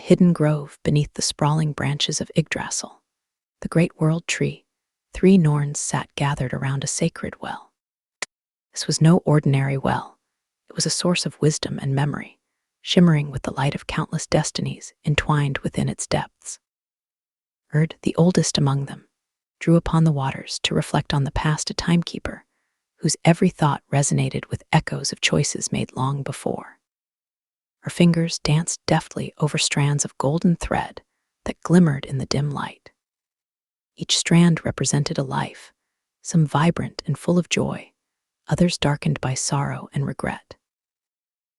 hidden grove beneath the sprawling branches of Yggdrasil, the great world tree, 3 Norns sat gathered around a sacred well. This was no ordinary well. It was a source of wisdom and memory, shimmering with the light of countless destinies entwined within its depths. Erd, the oldest among them, drew upon the waters to reflect on the past a timekeeper, whose every thought resonated with echoes of choices made long before. Her fingers danced deftly over strands of golden thread that glimmered in the dim light. Each strand represented a life, some vibrant and full of joy, others darkened by sorrow and regret.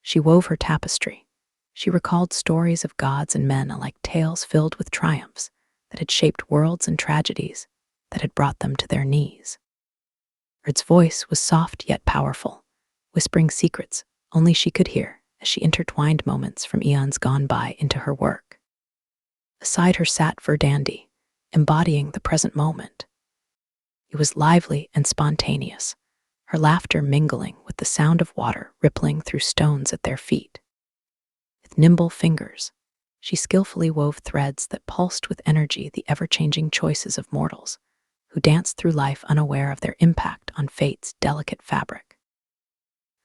She wove her tapestry. She recalled stories of gods and men alike, tales filled with triumphs that had shaped worlds and tragedies that had brought them to their knees. Erd's voice was soft yet powerful, whispering secrets only she could hear as she intertwined moments from eons gone by into her work. Beside her sat Verdandi, embodying the present moment. It was lively and spontaneous, her laughter mingling with the sound of water rippling through stones at their feet. With nimble fingers, she skillfully wove threads that pulsed with energy the ever-changing choices of mortals, who danced through life unaware of their impact on fate's delicate fabric.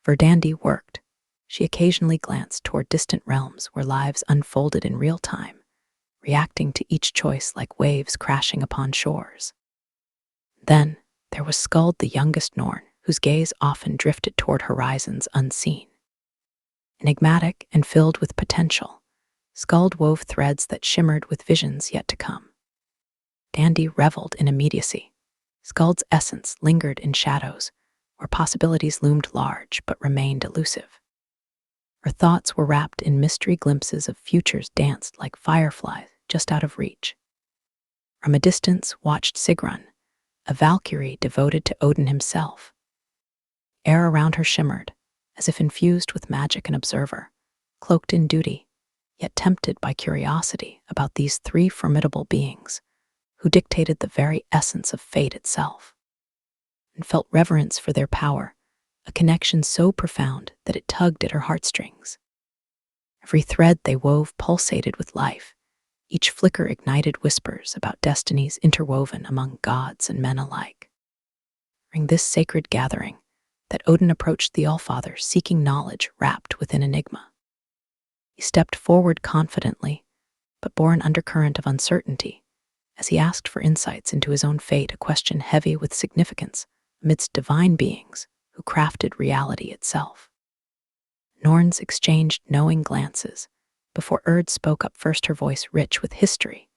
Verdandi worked. She occasionally glanced toward distant realms where lives unfolded in real time, reacting to each choice like waves crashing upon shores. Then there was Skuld, the youngest Norn, whose gaze often drifted toward horizons unseen. Enigmatic and filled with potential, Skuld wove threads that shimmered with visions yet to come. Verdandi reveled in immediacy. Skuld's essence lingered in shadows, where possibilities loomed large but remained elusive. Her thoughts were wrapped in mystery, glimpses of futures danced like fireflies just out of reach. From a distance watched Sigrun, a Valkyrie devoted to Odin himself. Air around her shimmered, as if infused with magic. An observer, cloaked in duty, yet tempted by curiosity about these 3 formidable beings, who dictated the very essence of fate itself, and felt reverence for their power, a connection so profound that it tugged at her heartstrings. Every thread they wove pulsated with life, each flicker ignited whispers about destinies interwoven among gods and men alike. During this sacred gathering, that Odin approached the Allfather seeking knowledge wrapped within enigma. He stepped forward confidently, but bore an undercurrent of uncertainty, as he asked for insights into his own fate, a question heavy with significance amidst divine beings who crafted reality itself. Norns exchanged knowing glances before Erd spoke up first, her voice rich with history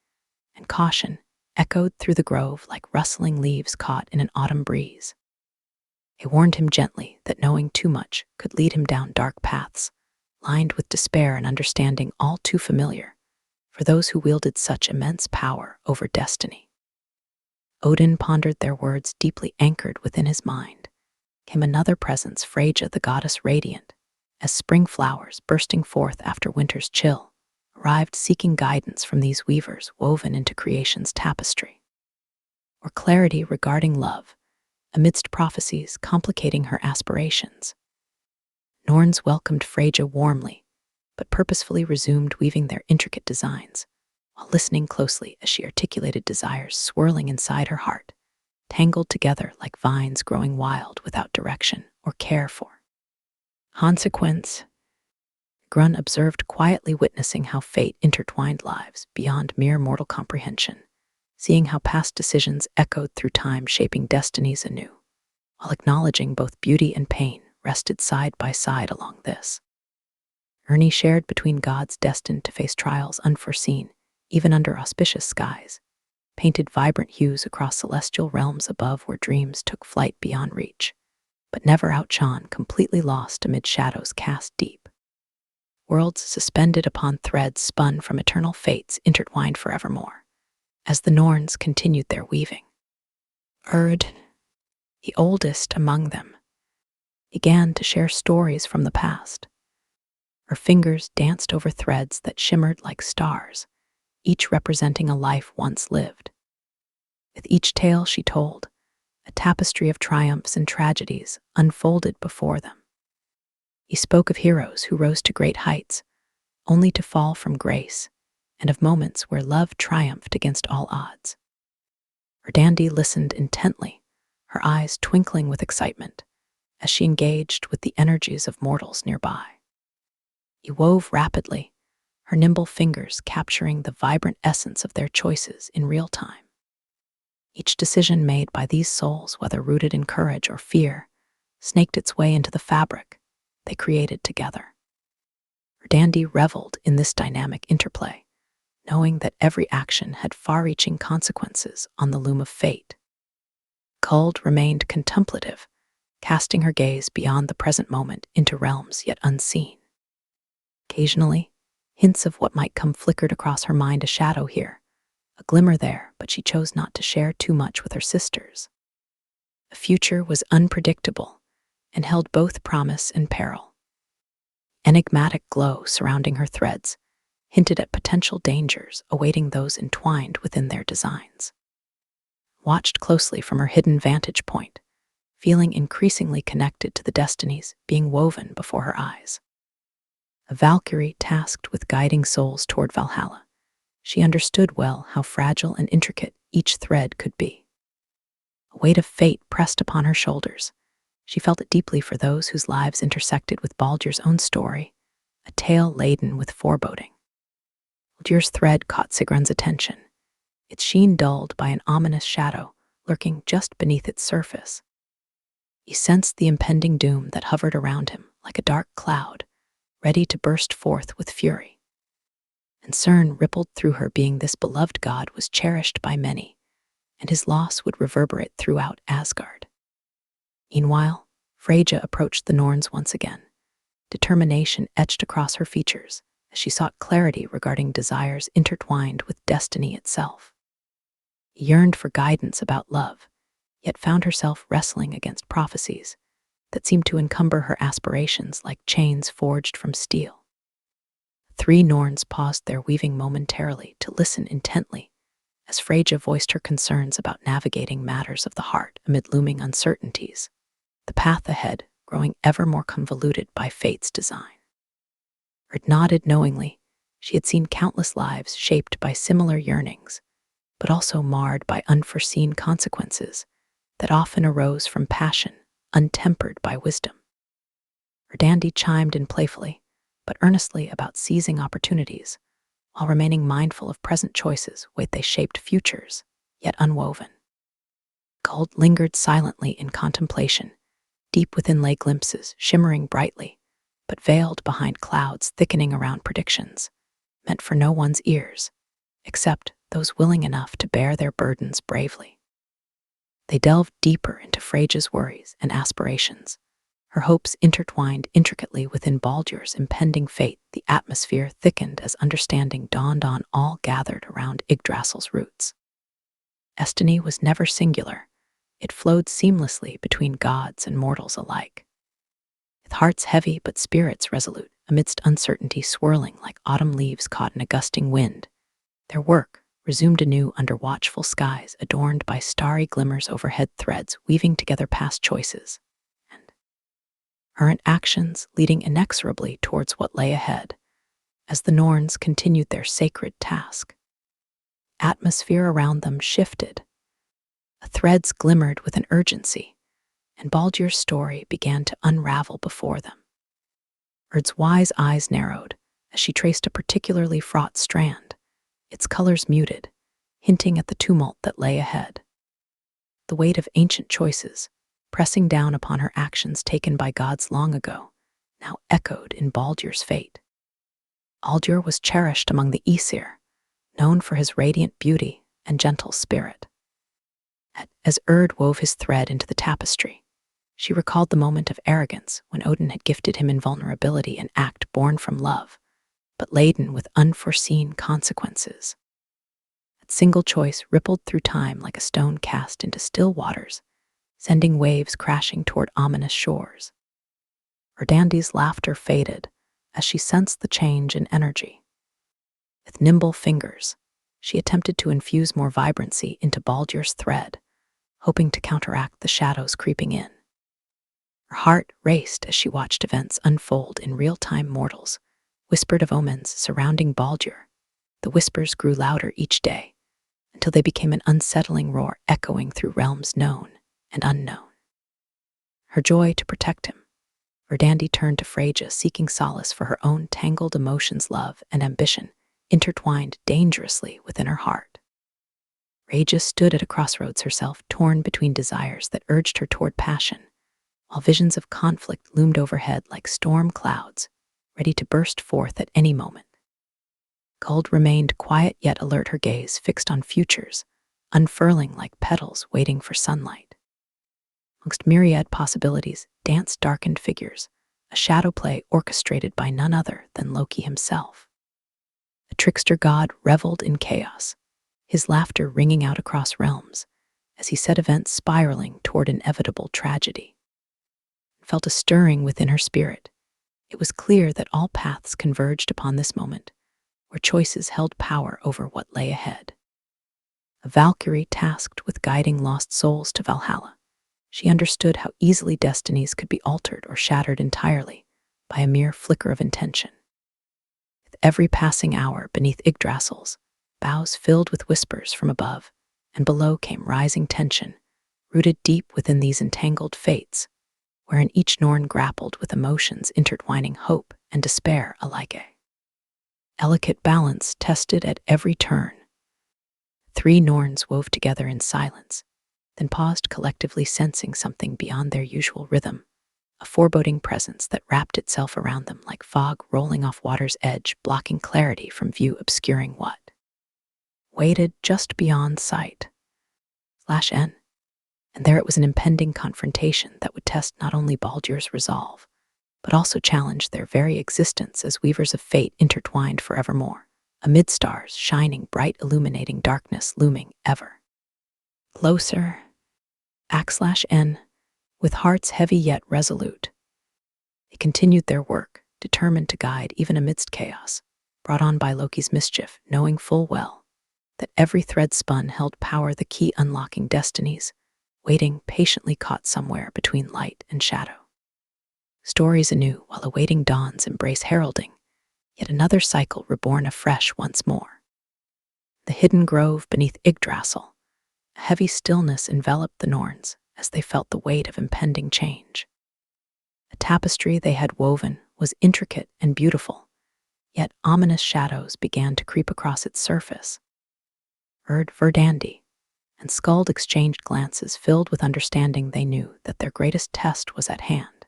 and caution echoed through the grove like rustling leaves caught in an autumn breeze. It warned him gently that knowing too much could lead him down dark paths, lined with despair and understanding all too familiar for those who wielded such immense power over destiny. Odin pondered their words, deeply anchored within his mind. Came another presence, Freyja, the goddess radiant, as spring flowers bursting forth after winter's chill, arrived seeking guidance from these weavers woven into creation's tapestry. Or clarity regarding love, amidst prophecies complicating her aspirations. Norns welcomed Freyja warmly, but purposefully resumed weaving their intricate designs, while listening closely as she articulated desires swirling inside her heart, tangled together like vines growing wild without direction or care for consequence. Grun observed quietly, witnessing how fate intertwined lives beyond mere mortal comprehension, seeing how past decisions echoed through time, shaping destinies anew, while acknowledging both beauty and pain rested side by side along this. Ernie shared between gods destined to face trials unforeseen, even under auspicious skies, painted vibrant hues across celestial realms above where dreams took flight beyond reach, but never outshone, completely lost amid shadows cast deep. Worlds suspended upon threads spun from eternal fates intertwined forevermore, as the Norns continued their weaving. Erd, the oldest among them, began to share stories from the past. Her fingers danced over threads that shimmered like stars, each representing a life once lived. With each tale she told, a tapestry of triumphs and tragedies unfolded before them. He spoke of heroes who rose to great heights, only to fall from grace, and of moments where love triumphed against all odds. Verdandi listened intently, her eyes twinkling with excitement, as she engaged with the energies of mortals nearby. He wove rapidly, her nimble fingers capturing the vibrant essence of their choices in real time. Each decision made by these souls, whether rooted in courage or fear, snaked its way into the fabric they created together. Verdandi reveled in this dynamic interplay, knowing that every action had far-reaching consequences on the loom of fate. Skuld remained contemplative, casting her gaze beyond the present moment into realms yet unseen. Occasionally, hints of what might come flickered across her mind, a shadow here, a glimmer there, but she chose not to share too much with her sisters. The future was unpredictable and held both promise and peril. Enigmatic glow surrounding her threads hinted at potential dangers awaiting those entwined within their designs. Watched closely from her hidden vantage point, feeling increasingly connected to the destinies being woven before her eyes. A Valkyrie tasked with guiding souls toward Valhalla, she understood well how fragile and intricate each thread could be. A weight of fate pressed upon her shoulders. She felt it deeply for those whose lives intersected with Baldur's own story, a tale laden with foreboding. Baldur's thread caught Sigrun's attention, its sheen dulled by an ominous shadow lurking just beneath its surface. He sensed the impending doom that hovered around him like a dark cloud, ready to burst forth with fury. Concern rippled through her, being this beloved god was cherished by many, and his loss would reverberate throughout Asgard. Meanwhile, Freyja approached the Norns once again, determination etched across her features as she sought clarity regarding desires intertwined with destiny itself. He yearned for guidance about love, yet found herself wrestling against prophecies that seemed to encumber her aspirations like chains forged from steel. Three Norns paused their weaving momentarily to listen intently as Freyja voiced her concerns about navigating matters of the heart amid looming uncertainties, the path ahead growing ever more convoluted by fate's design. Erd nodded knowingly. She had seen countless lives shaped by similar yearnings, but also marred by unforeseen consequences that often arose from passion, untempered by wisdom. Verdandi chimed in playfully, but earnestly about seizing opportunities, while remaining mindful of present choices they shaped futures, yet unwoven. Skuld lingered silently in contemplation. Deep within lay glimpses, shimmering brightly, but veiled behind clouds thickening around predictions, meant for no one's ears, except those willing enough to bear their burdens bravely. They delved deeper into Freyja's worries and aspirations, her hopes intertwined intricately within Baldur's impending fate. The atmosphere thickened as understanding dawned on all gathered around Yggdrasil's roots. Destiny was never singular. It flowed seamlessly between gods and mortals alike. With hearts heavy but spirits resolute, amidst uncertainty swirling like autumn leaves caught in a gusting wind, their work resumed anew under watchful skies adorned by starry glimmers overhead, threads weaving together past choices and current actions leading inexorably towards what lay ahead as the Norns continued their sacred task. Atmosphere around them shifted. The threads glimmered with an urgency, and Baldur's story began to unravel before them. Erd's wise eyes narrowed as she traced a particularly fraught strand, its colors muted, hinting at the tumult that lay ahead. The weight of ancient choices, pressing down upon her actions taken by gods long ago, now echoed in Baldur's fate. Baldur was cherished among the Aesir, known for his radiant beauty and gentle spirit. As Erd wove his thread into the tapestry, she recalled the moment of arrogance when Odin had gifted him invulnerability, an act born from love, but laden with unforeseen consequences. That single choice rippled through time like a stone cast into still waters, sending waves crashing toward ominous shores. Verdandi's laughter faded as she sensed the change in energy. With nimble fingers, she attempted to infuse more vibrancy into Baldur's thread, hoping to counteract the shadows creeping in. Her heart raced as she watched events unfold in real time. Mortals whispered of omens surrounding Baldur, The whispers grew louder each day, until they became an unsettling roar echoing through realms known and unknown. Her joy to protect him, Verdandi turned to Freyja, seeking solace for her own tangled emotions, love and ambition, intertwined dangerously within her heart. Freyja stood at a crossroads herself, torn between desires that urged her toward passion, while visions of conflict loomed overhead like storm clouds, ready to burst forth at any moment. Skuld remained quiet yet alert, her gaze fixed on futures, unfurling like petals waiting for sunlight. Amongst myriad possibilities danced darkened figures, a shadow play orchestrated by none other than Loki himself. The trickster god reveled in chaos, his laughter ringing out across realms as he set events spiraling toward inevitable tragedy. Felt a stirring within her spirit. It was clear that all paths converged upon this moment, where choices held power over what lay ahead. A Valkyrie tasked with guiding lost souls to Valhalla, she understood how easily destinies could be altered or shattered entirely by a mere flicker of intention. With every passing hour beneath Yggdrasil's, boughs filled with whispers from above, and below came rising tension, rooted deep within these entangled fates, wherein each Norn grappled with emotions intertwining hope and despair alike. A delicate balance tested at every turn. Three Norns wove together in silence, then paused, collectively sensing something beyond their usual rhythm, a foreboding presence that wrapped itself around them like fog rolling off water's edge, blocking clarity from view, obscuring what waited just beyond sight. /N. And there it was, an impending confrontation that would test not only Baldur's resolve, but also challenge their very existence as weavers of fate intertwined forevermore, amid stars shining bright, illuminating darkness looming ever closer. /N. With hearts heavy yet resolute, they continued their work, determined to guide even amidst chaos, brought on by Loki's mischief, knowing full well that every thread spun held power, the key unlocking destinies, waiting patiently caught somewhere between light and shadow. Stories anew while awaiting dawn's embrace, heralding yet another cycle reborn afresh once more. The hidden grove beneath Yggdrasil, a heavy stillness enveloped the Norns as they felt the weight of impending change. The tapestry they had woven was intricate and beautiful, yet ominous shadows began to creep across its surface. Verdandi and Skuld exchanged glances filled with understanding. They knew that their greatest test was at hand.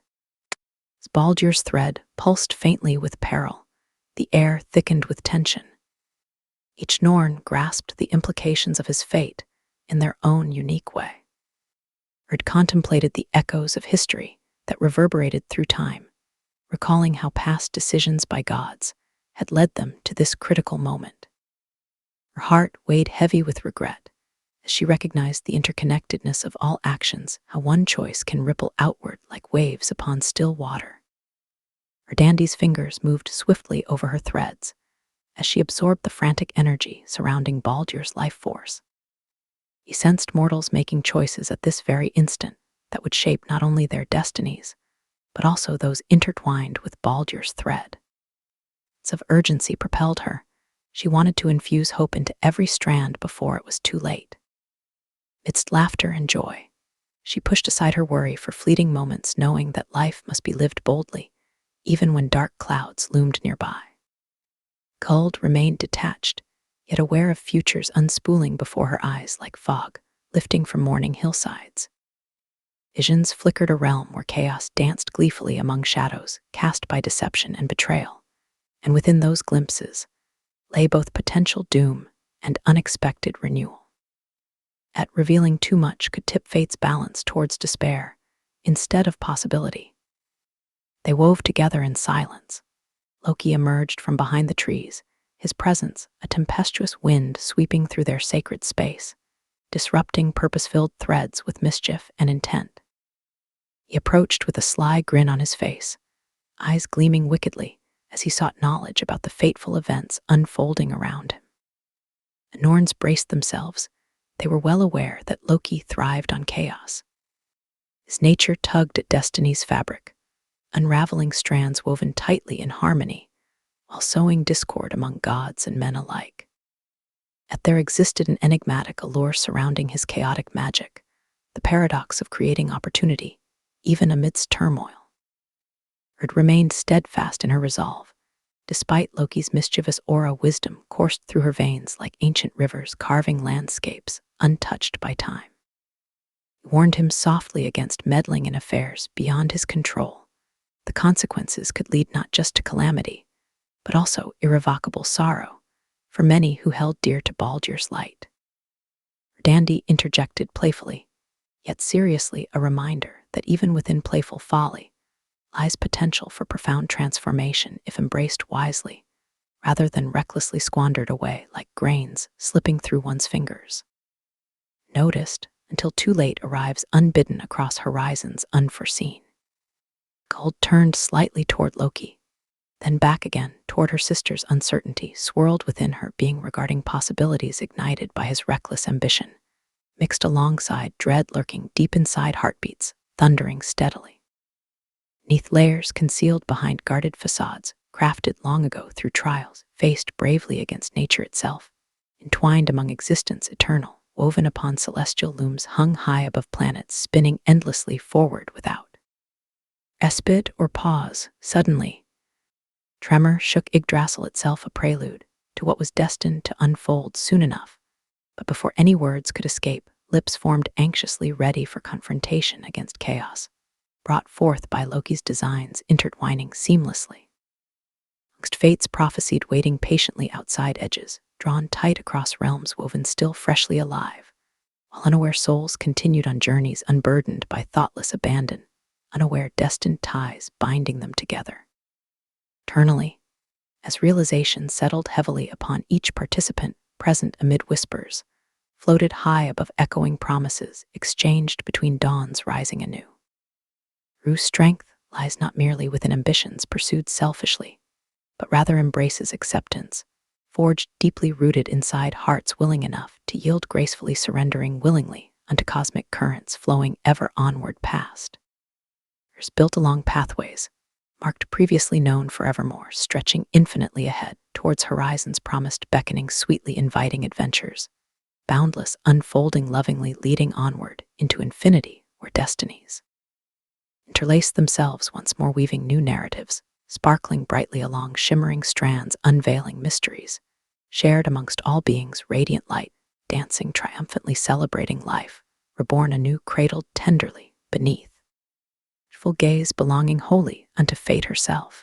As Baldur's thread pulsed faintly with peril, the air thickened with tension. Each Norn grasped the implications of his fate in their own unique way. Erd contemplated the echoes of history that reverberated through time, recalling how past decisions by gods had led them to this critical moment. Her heart weighed heavy with regret as she recognized the interconnectedness of all actions, how one choice can ripple outward like waves upon still water. Verdandi's fingers moved swiftly over her threads as she absorbed the frantic energy surrounding Baldur's life force. He sensed mortals making choices at this very instant that would shape not only their destinies, but also those intertwined with Baldur's thread. A sense of urgency propelled her. She wanted to infuse hope into every strand before it was too late. Amidst laughter and joy, she pushed aside her worry for fleeting moments, knowing that life must be lived boldly, even when dark clouds loomed nearby. Skuld remained detached, yet aware of futures unspooling before her eyes like fog, lifting from morning hillsides. Visions flickered a realm where chaos danced gleefully among shadows cast by deception and betrayal, and within those glimpses lay both potential doom and unexpected renewal. At revealing too much could tip fate's balance towards despair instead of possibility. They wove together in silence. Loki emerged from behind the trees, his presence a tempestuous wind sweeping through their sacred space, disrupting purpose-filled threads with mischief and intent. He approached with a sly grin on his face, eyes gleaming wickedly as he sought knowledge about the fateful events unfolding around him. The Norns braced themselves. They were well aware that Loki thrived on chaos. His nature tugged at destiny's fabric, unraveling strands woven tightly in harmony, while sowing discord among gods and men alike. Yet there existed an enigmatic allure surrounding his chaotic magic, the paradox of creating opportunity, even amidst turmoil. Erd remained steadfast in her resolve. Despite Loki's mischievous aura, wisdom coursed through her veins like ancient rivers carving landscapes untouched by time. He warned him softly against meddling in affairs beyond his control. The consequences could lead not just to calamity, but also irrevocable sorrow for many who held dear to Baldur's light. Verdandi interjected playfully, yet seriously, a reminder that even within playful folly lies potential for profound transformation if embraced wisely, rather than recklessly squandered away like grains slipping through one's fingers. Noticed until too late arrives unbidden across horizons unforeseen. Skuld turned slightly toward Loki, then back again toward her sister's uncertainty swirled within her being regarding possibilities ignited by his reckless ambition, mixed alongside dread lurking deep inside heartbeats, thundering steadily. Neath layers concealed behind guarded facades, crafted long ago through trials, faced bravely against nature itself, entwined among existence eternal, woven upon celestial looms hung high above planets, spinning endlessly forward without respite or pause. Suddenly, tremor shook Yggdrasil itself, a prelude to what was destined to unfold soon enough. But before any words could escape, lips formed anxiously ready for confrontation against chaos, brought forth by Loki's designs intertwining seamlessly. Amongst fates prophesied waiting patiently outside edges, drawn tight across realms woven still freshly alive, while unaware souls continued on journeys unburdened by thoughtless abandon, unaware destined ties binding them together. Eternally, as realization settled heavily upon each participant present amid whispers, floated high above echoing promises exchanged between dawns rising anew. True strength lies not merely within ambitions pursued selfishly, but rather embraces acceptance, forged deeply rooted inside hearts willing enough to yield gracefully, surrendering willingly unto cosmic currents flowing ever onward past. There's built along pathways, marked previously known forevermore, stretching infinitely ahead towards horizons promised, beckoning sweetly, inviting adventures, boundless, unfolding lovingly, leading onward into infinity where destinies interlace themselves once more, weaving new narratives, sparkling brightly along shimmering strands, unveiling mysteries, shared amongst all beings, radiant light, dancing triumphantly, celebrating life, reborn anew, cradled tenderly beneath full gaze, belonging wholly unto fate herself.